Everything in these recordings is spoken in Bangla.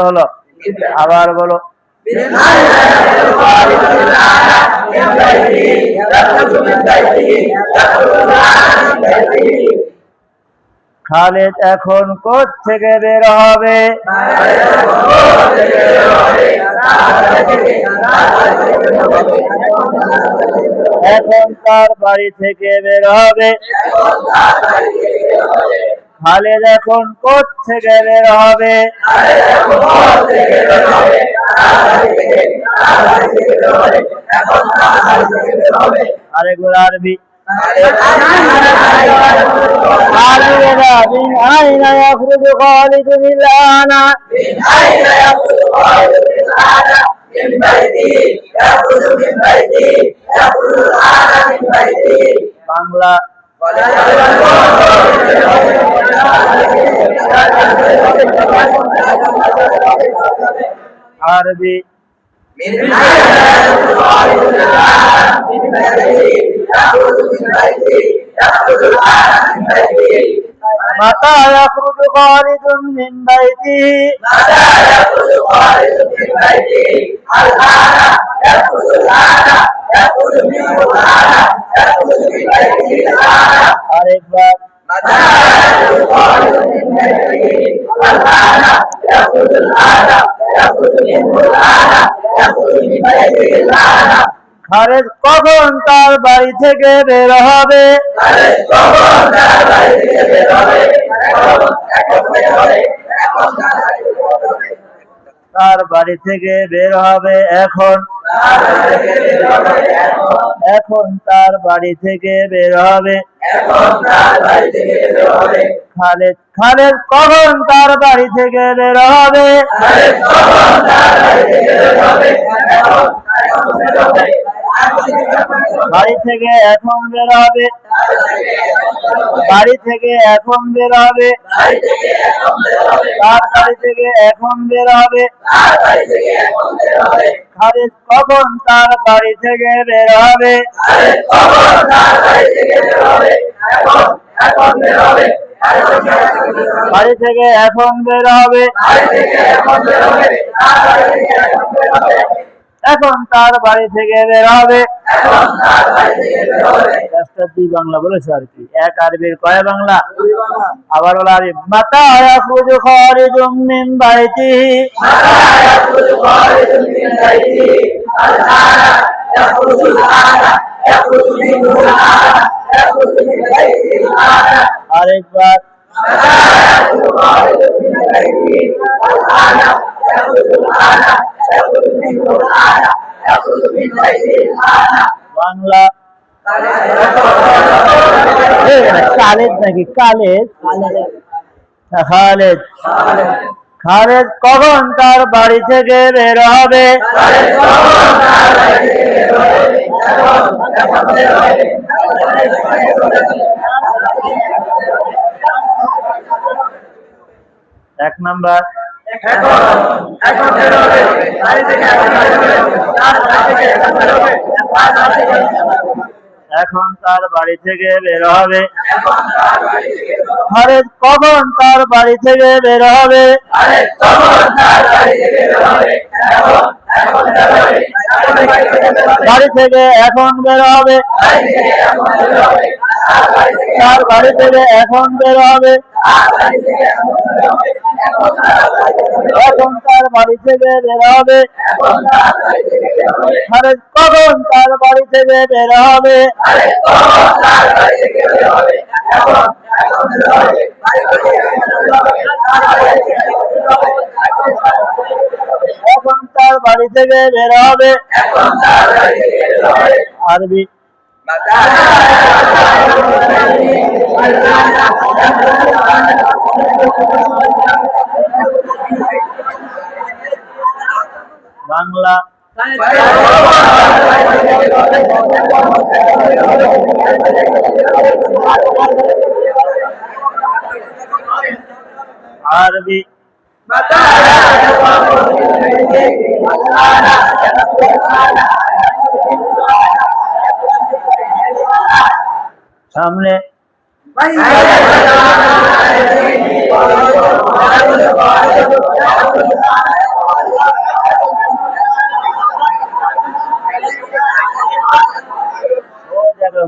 হলো আবার বলো খালিদ এখন কোত্থেকে বের হবে? এখন তার বাড়ি থেকে বের হবে। খালিদ এখন কোত্থেকে বের হবে? আরেকবার আরবি من أين يخرج خالد الآن؟ من بيتي يخرج من بيتي يخرج الآن من بيتي বাংলা আরবি من أين يخرج خالد الآن من بيتي يخرج من بيتي يخرج الآن من بيتي متى يخرج خالد من بيته؟ متى يخرج خالد من بيته؟ الآن يخرج الآن يخرج منه الآن يخرج من بيته الآن أربعة متى يخرج خالد من بيته؟ الآن يخرج الآن يخرج منه الآن يخرج من بيته الآن খালিদ কখন তার বাড়ি থেকে বের হবে? তার বাড়ি থেকে বের হবে এখন। এখন তার বাড়ি থেকে বের হবে। খালিদ কখন তার বাড়ি থেকে বের হবে? বাড়ি থেকে এখন বের হবে। বাড়ি থেকে এখন বের হবে। তার বাড়ি থেকে এখন বের হবে। খালিদ কখন তার বাড়ি থেকে বের হবে? বাড়ি থেকে এখন বের হবে। এখন তার বাড়ি থেকে বের হবে। দুই বাংলা বলেছে আর কি, এক আরবির কয় বাংলা? আবার বলা আরবি মাতা ইয়াখরুজু খালিদুম মিন বাইতিহি আরেকবার বাংলা খালিদ নাকি খালিদ? খালিদ খালিদ কখন তার বাড়ি থেকে বের হবে? এক নাম্বার এখন তার বাড়ি থেকে বের হবে। খালিদ কখন তার বাড়ি থেকে বের হবে? বাড়ি থেকে এখন বের হবে। তার বাড়ি থেকে এখন বের হবে। এখন তার বাড়ি থেকে বের হবে। খালিদ কখন তার বাড়ি থেকে বের হবে? এখন তার বাড়ি থেকে বের হবে। আরবি বাংলা আরবি সামনে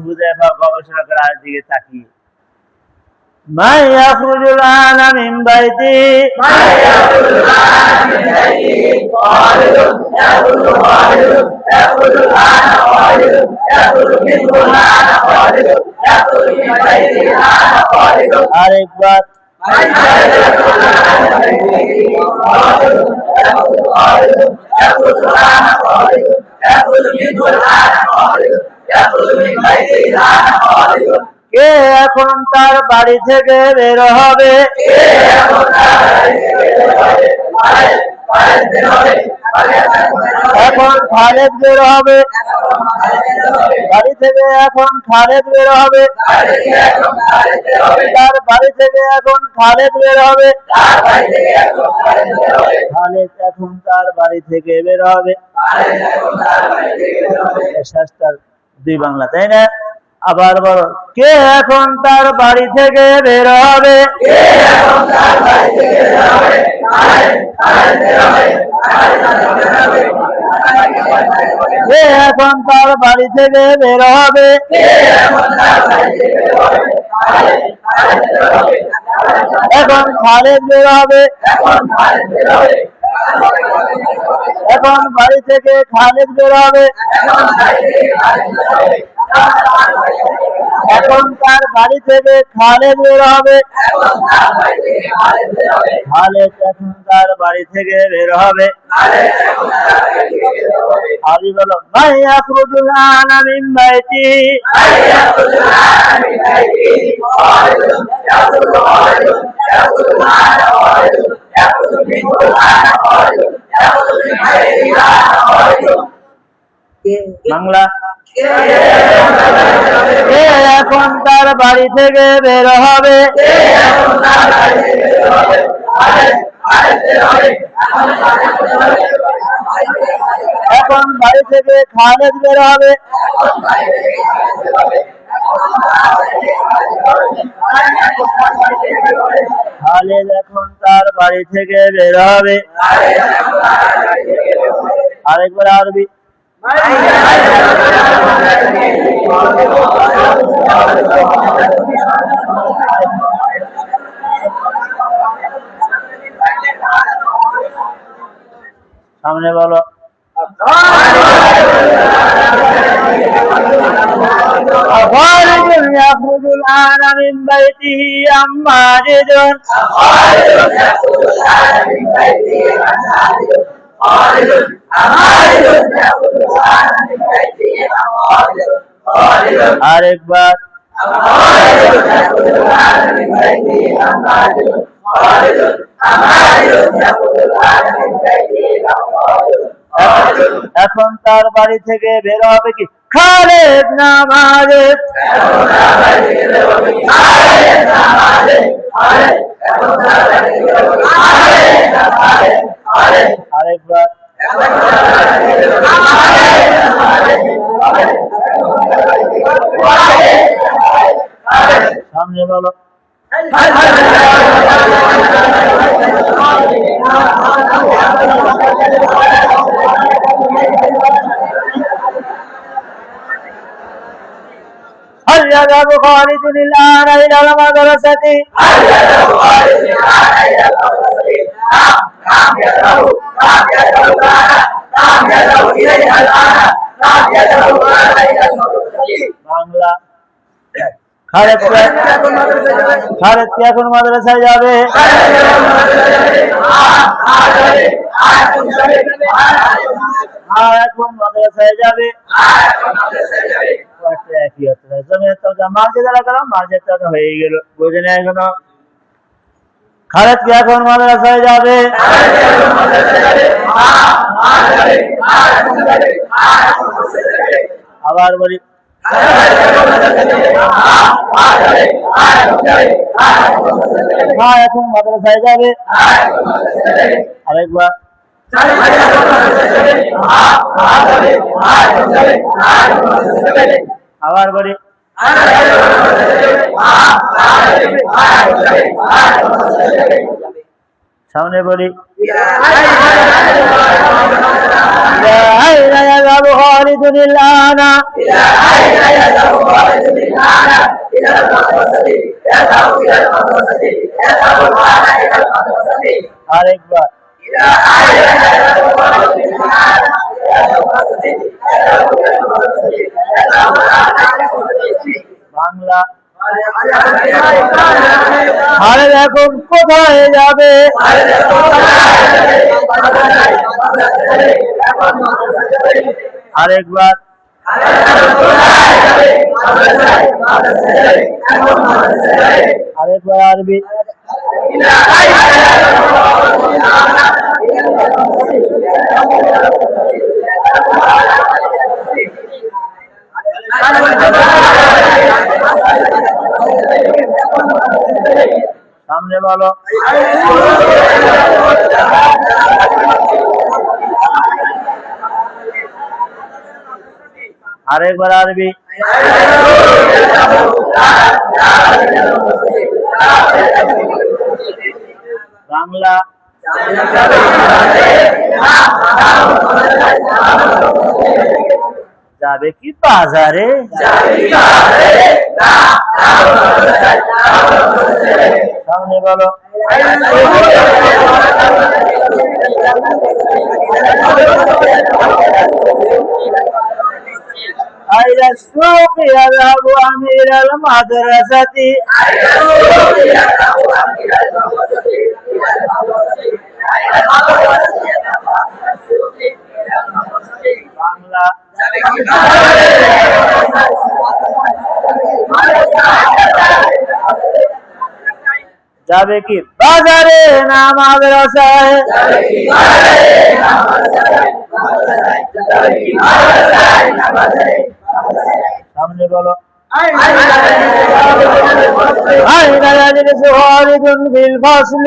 হুযায়ফা গবেষণা করে আর দিকে তাকিয়ে ما يخرج الآن من بيته خالد يخرج خالد يخرج الآن خالد يخرج منه الآن خالد يخرج من بيته الآن خالد আরেকবার কে এখন তার বাড়ি থেকে বের হবে এখন খালেদ বের হবে বাড়ি থেকে এখন খালেদ বের হবে তার বাড়ি থেকে এখন খালেদ বের হবে খালেদ এখন তার বাড়ি থেকে বের হবে শেষটার দুই বাংলা তাই না আবার বলো কে এখন তার বাড়ি থেকে বের হবে কে এখন তার বাড়ি থেকে বের হবে এখন খালেদ বের হবে এখন বাড়ি থেকে খালেদ বের হবে এখন তার বাড়ি থেকে খালেদ বের হবে খালেদ এখন তার বাড়ি থেকে বের হবে আবি বলো ভাই আখরুজুল আনা মিন বাইতি বাংলা কে এখন তার বাড়ি থেকে বের হবে এখন বাড়ি থেকে খালেদ বের হবে খালেদ এখন তার বাড়ি থেকে বের হবে আরেকবার আরবি সামনে বলো خالد يخرج الآن من بيته أم ماجد خالد يخرج الآن من بيته أم ماجد خالد أماجد يخرج الآن من بيته أم خالد خالد আরেকবার خالد يخرج الآن من بيته أم ماجد خالد أماجد يخرج الآن من بيته أم خالد এখন তার বাড়ি থেকে বের হবে কি খালেদ না মালিক আরেকবার সামনে বলো هل يذهب خالد الآن إلى المدرسة؟ هل يذهب خالد الآن إلى المدرسة؟ نعم يذهب نعم يذهب إليها الآن نعم يذهب الآن إلى المدرسة বাংলা খালেদ কি এখন মাদ্রাসায় যাবে এখন মাদ্রাসায় যাবে একই হচ্ছে জমির তরকা মার্জেদা লাগালাম মার্জের তরকা হয়ে গেল বুঝে না এখনো খালেদ কি এখন মাদ্রাসায় যাবে আবার বলি এখন মাদ্রাসায় যাবে আরেকবার আবার বলি সামনে বলি ইলা আইনা ইয়াযাবু খালিদুন ইল্লানা ইলা আইনা ইয়াযাবু খালিদুন ইল্লানা ইলা মাদ্রাসাতি ইয়াযাবু ইলা মাদ্রাসাতি ইয়াযাবু মা'ana ইলা মাদ্রাসাতি আরেকবার ইলা আইনা ইয়াযাবু খালিদুন ইল্লানা ইলা মাদ্রাসাতি ইয়াযাবু ইলা মাদ্রাসাতি ইয়াযাবু মা'ana ইলা মাদ্রাসাতি বাংলা খালেদ এখন কোথায় যাবে আরেকবার আরেকবার আরবি সামনে বলো আরেকবার আরবি বাংলা যাবে কি বাজারে সামনে বলো إلى السوق يذهب أمير المدرسة যাবে কি বাজারে না মাদ্রাসায় সামনে বলো أين يجلس خالد في الفصل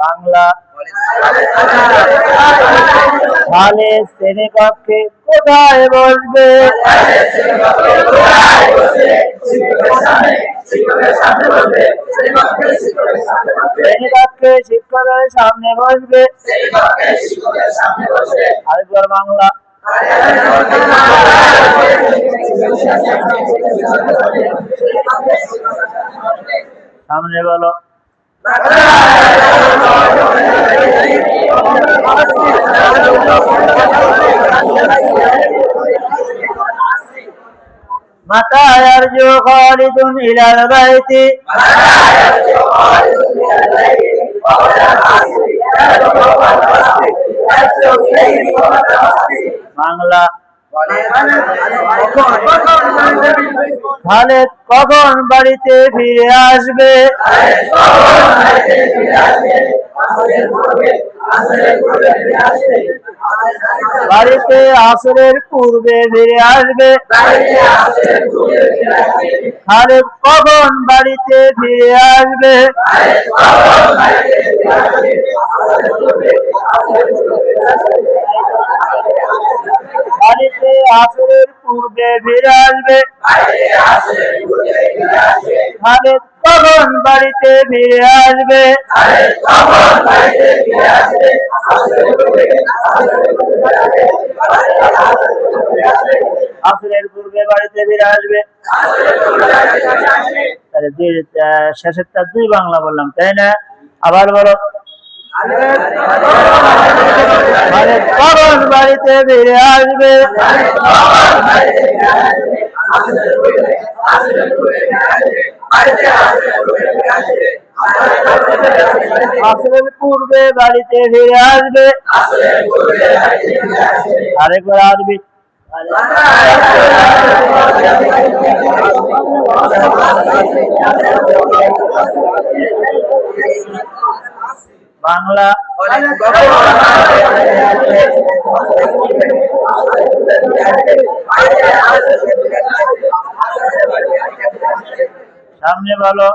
বাংলা খালেদ শ্রেণীকক্ষে কোথায় বসবে শ্রেণীকক্ষে শিক্ষকের সামনে বসবে আরেকবার বাংলা সামনে বলো متى يرجع خالد إلى البيت বাংলা খালেদ কখন বাড়িতে ফিরে আসবে বাড়িতে আসরের পূর্বে ফিরে আসবে খালেদ কখন বাড়িতে ফিরে আসবে বাড়িতে আসরের পূর্বে ফিরে আসবে খালেদ কখন বাড়িতে ফিরে আসবে আসরের পূর্বে বাড়িতে ফিরে আসবে তাহলে শেষেরটা দুই বাংলা বললাম তাই না আবার বলো খালেদ কখন বাড়িতে ফিরে আসবে আসরের পূর্বে বাড়িতে ফিরে আসবে আরেকবার আরবি বাংলা সামনে বলো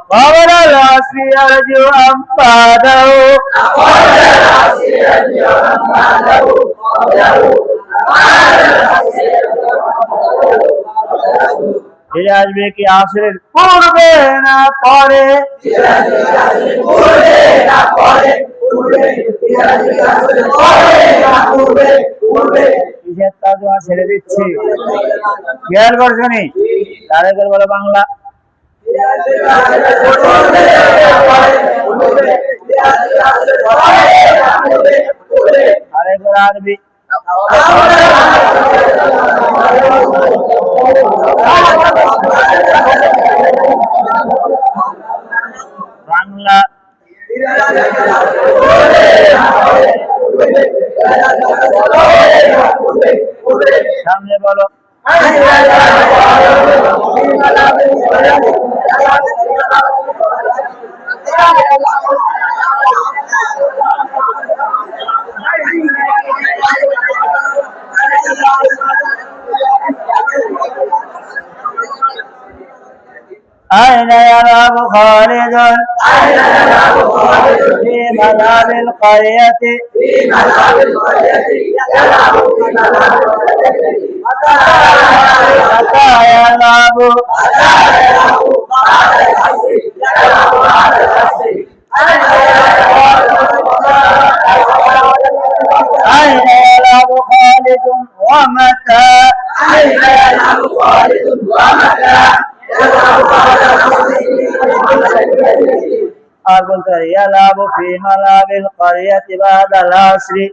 قبل العصر يرجو أنفاده ফিরে আসবে কি আসরের পূর্বে না পরে কিসের তর্জমা ছেড়ে দিচ্ছি খেয়াল করছো নি তাহলে বলো বাংলা আরেকবার আরবি বাংলা সামনে বলো أين يلعب خالد في ملعب القرية متى يلعب أين يلعب خالد ومتى আর বলতে পারি ইয়ালাবু ফি মালাবিল ক্বরিয়াতি বাদাল আসরি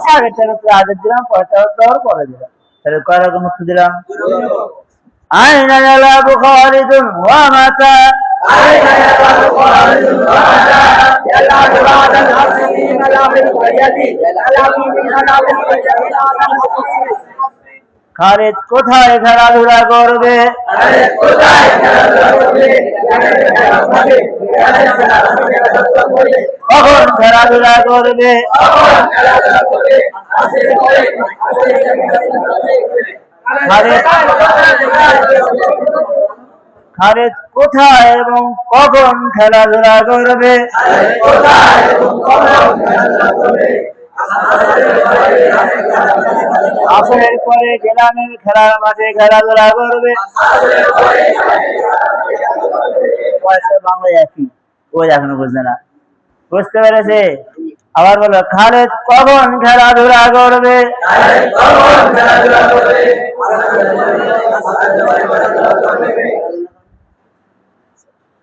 আগেরটার উপরে আগে দিলাম পরেরটার পরে দিলাম তাহলে কয় রকম উত্তর দিলাম আইনা ইয়ালাবু খালিদুন ওয়া মাতা আইনা ইয়ালাবু খালিদুন ওয়া মাতা ইয়ালাবু বাদাল আসরি ফি মালাবিল ক্বরিয়াতি ইয়ালাবু ফি মালাবিল ক্বরিয়াতি খালিদ কোথায় খেলাধুলা করবে কখন খেলাধুলা করবে খালিদ কোথায় এবং কখন খেলাধুলা করবে আসরের পরে গ্রামের খেলার মাঠে খেলাধুলা করবে বাংলায় একই ওই এখনো বুঝবে না বুঝতে পেরেছে আবার বলো খালিদ কখন খেলাধুলা করবে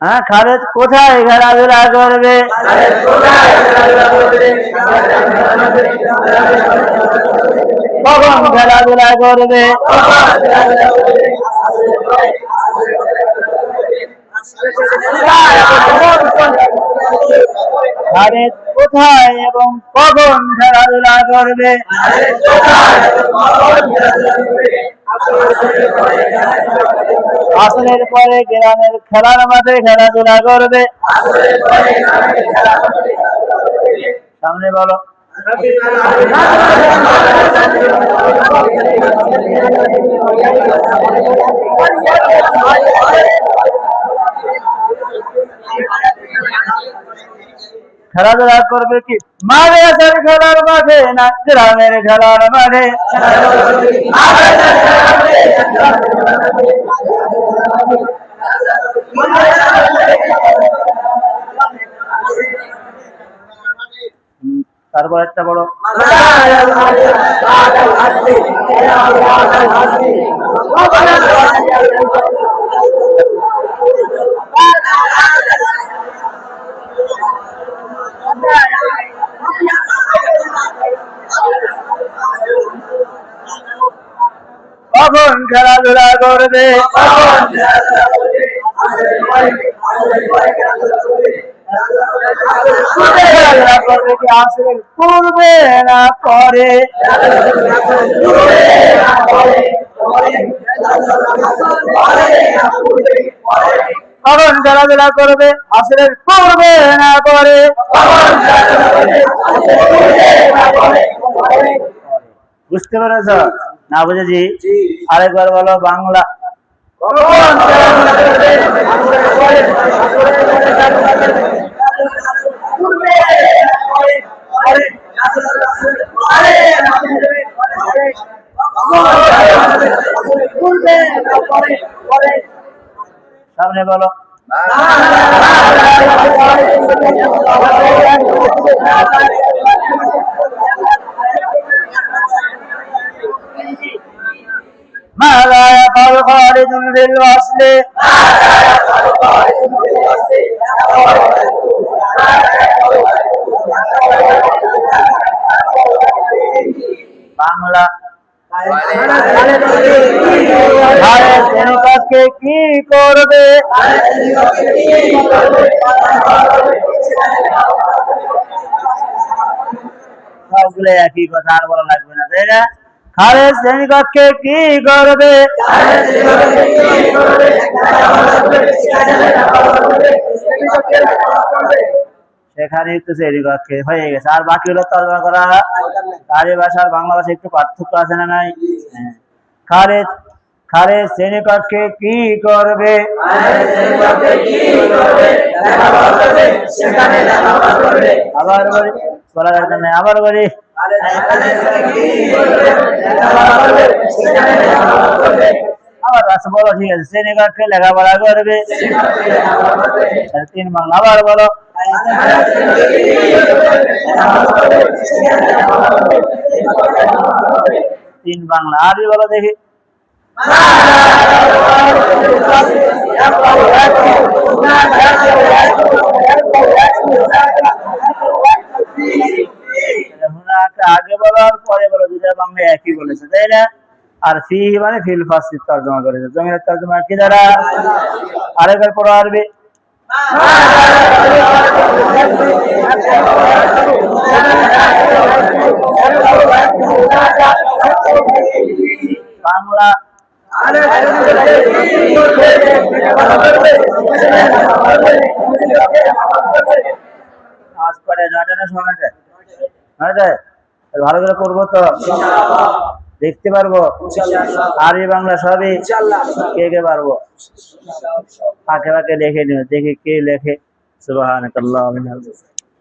হ্যাঁ খালিদ কোথায় খেলাধুলা করবে কখন খেলাধুলা করবে খালিদ কোথায় এবং কখন খেলাধুলা করবে আসরের পরে গ্রামের খেলার মাঠে খেলাধুলা করবে সামনে বলো খেলাধুলা করবে কি মাদ্রাসার খেলার মাঠে না গ্রামের খেলার মাঠে তারপর একটা বড় কখন খেলাধুলা করবে আসরের পূর্বে না পরে কখন খেলাধুলা করবে আসরের পূর্বে না পরে বুঝতে পেরেছ? না বুঝেছি আরেকবার বলো বাংলা। সামনে বলো। ماذا يفعل خالد في الوصل؟ বাংলা। খালেদ শ্রেণীকক্ষে কি করবে? সবগুলো একই কথা, আর বলা লাগবে না, তাই না? খালেদ শ্রেণীকক্ষে কি করবে? সেখানে একটু শ্রেণীকক্ষে হয়ে গেছে, আর বাকি হলো তর্জমা করা। আরবি ভাষার বাংলা ভাষা একটু পার্থক্য আছে না নাই? খালেদ খালেদ শ্রেণীকক্ষে কি করবে? আবার বলি, বলা দরকার নেই, আবার বলি। আবার আচ্ছা বলো, ঠিক আছে, শ্রেণীকক্ষে লেখাপড়া করবে। 3 বাংলা, আবার বলো। তিন বাংলা, আরবি বলো দেখি। আগে বলো আর পরে বলো, দুটা বাংলা একই বলেছে, তাই না? আর ফি মানে ফিল ফাসিল তর্জমা করেছে, জমির তর্জমা কি দ্বারা? আরেকবার পড়ো আরবি। বাংলা। আজ পরে 9টা না 9টা? 9টা ভালো করে করবো তো, দেখতে পারবো আরবি বাংলা সবই। কে কে পারবো ফাঁকে ফাঁকে দেখে নিও, দেখি কে লেখে। সুবহানাকাল্লাহ।